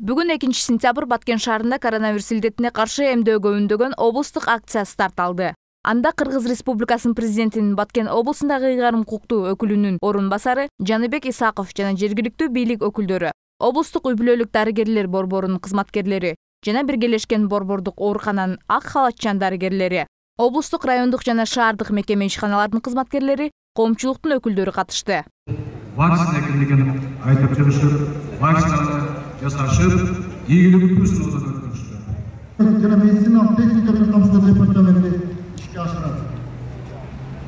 Бүгүн 2-сентябрь Баткен шаарында коронавирус илдетине каршы эмдөөгө үндөгөн облустук акция старт алды. Анда Кыргыз Республикасынын президентинин Баткен облусундагы ыйгарым укуктуу өкүлүнүн орун басары Жаныбек Исаков жана жергиликтүү бийлик өкүлдөрү, облустук үй-бүлөлүк дарыгерлер борборунун кызматкерлери жана биргелешкен борбордук оорукананын ак халатчан дарыгерлери, облустук райондук жана шаардык мекеме ишканаларынын кызматкерлери, коомчулуктун өкүлдөрү катышты. Вакцина экендигин айтып жүрүшүп, вакцинаны жасашып, ийгилигибизди өткөрүштү. Жана медициналык техника менен камсыздоо департаменти ишке ашырат.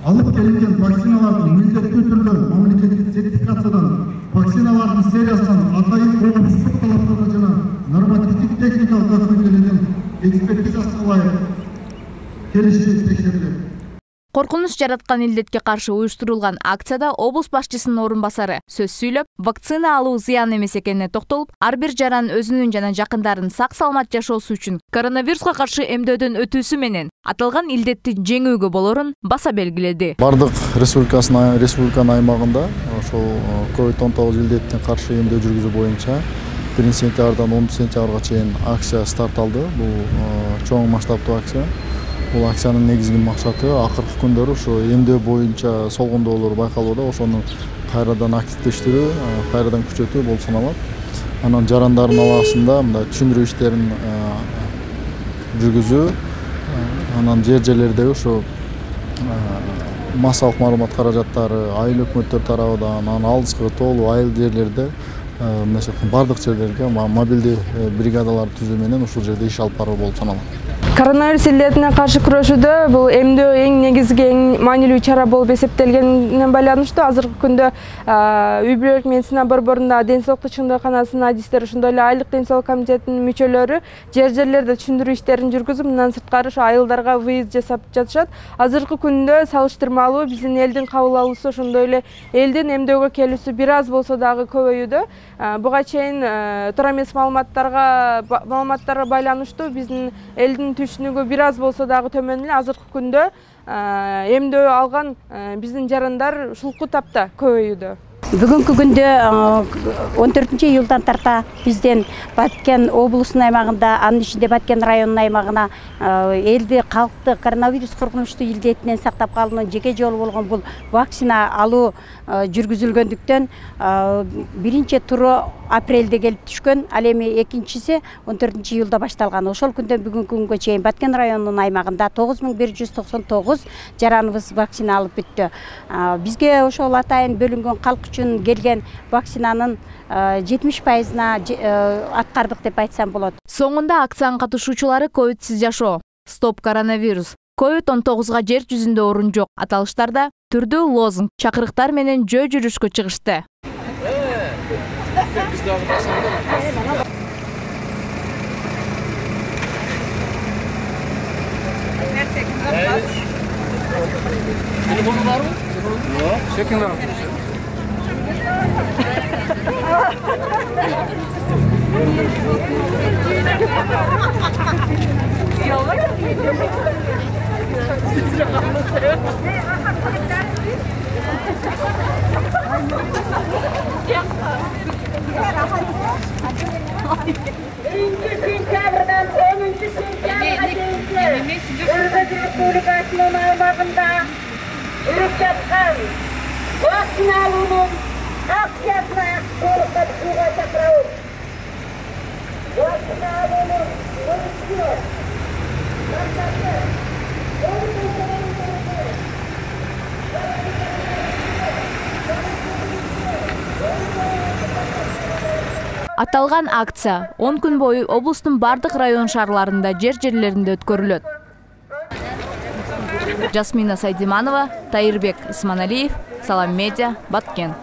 Алып келинген вакциналардын милдеттүү түрдө мамлекеттик сертификациядан, вакциналардын сериясынан атайын коопсуздук талаптарына жана нормативдик техникалык документтерден экспертизасына ылайык келишип текшерилет. Коркунуч жараткан илдетке каршы уюштурулган акцияда облус башчысынын орун басары сөз сүйлөп, вакцина алуу зыян эмес экенине токтолуп, ар бир жаран өзүнүн жана жакындарынын сак-саламат жашоосу үчүн коронавируска каршы эмдөөдөн өтүүсү менен аталган илдетти жеңүүгө болорун баса белгиледи. Бардык республиканын аймагында ошол COVID-19 илдетине каршы эмдөө жүргүзүү боюнча 1-сентябрдан 10-сентябрга чейин акция старт алды. Бул чоң масштабтуу акция. Бул акциянын негизги максаты акыркы күндөрү ошо эмдөө боюнча солгондоолор байкалууда, ошону кайрадан активдештирүү, кайрадан күчөтүү болуп саналат. Анан жарандардын алаасында мындай түшүндүрүү иштерин жүргүзүү, анан жерлердеги ошо массалык маалымат каражаттары айыл өкмөттөр тарабынан, анан алыскы тоолуу айыл жерлерде бардык жерлерге мобилдүү бригадалар түзүү менен ушул жерде иш алып баруу болуп саналат. Коронавирус илдетине каршы күрөшүүдө бул эмдөө эң негизги, эң маанилүү чара болуп эсептелгенине байланыштуу азыркы күндө үй-бүлөлүк медицина борборунда ден соолукту чыңдооканасынын адистери, ошондой эле айлык ден соолук комитетинин мүчөлөрү жерлерде түшүндүрүү иштерин жүргүзүп, мындан сырткары ошо айылдарга выезд жасап жатышат. Азыркы күндө салыштырмалуу биздин элдин кабыл алуусу, ошондой эле элдин эмдөөгө келүүсү бир аз болсо дагы көбөйүүдө. Буга чейин туура эмес маалыматтарга байланыштуу биздин элдин түшүнүгү бир аз болсо дагы төмөн эле. Азыркы күндө эмдөө алган биздин жарандар ушул тапта көбөйүүдө. Бүгүнкү күндө 14-июлдан тарта бизден Баткен облусунун аймагында, анын ичинде Баткен районунун аймагына элди, калкты коронавирус коркунучтуу илдетинен сактап калуунун жеке жолу болгон бул вакцина алуу жүргүзүлгөндүктөн биринчи туру апрелде келип түшкөн, ал эми экинчиси 14-июлда башталган. Ошол күндөн бүгүнкү күнгө чейин Баткен районунун аймагында 9199 жараныбыз вакцина алып бүттү. Бизге ошол атайын бөлүнгөн калк үчүн келген вакцинанын 70%-на аткардык деп айтсам болот. Соңунда акциянын катышуучулары ковидсиз жашоо, стоп коронавирус, COVID-19 жер жүзүндө орун жок аталыштарда түрдүү лозунг, чакырыктар менен жөө жүрүшкө чыгышты. Телефону барбы? Чекин бар. Сентябрдан 10-сентябрга чейин Кыргыз Республикасынын аймагында жүрүп жаткан вакцина алуунун акциясына толук катышууга чакырабыз. Вакцина алуунун көрүнүшү мақсаты Аталган акция 10 күн бою облустун бардык район шаарларында жерлеринде өткөрүлөт. Жасмина Сайдиманова, Тайырбек Исманалиев, Салам Медиа, Баткен.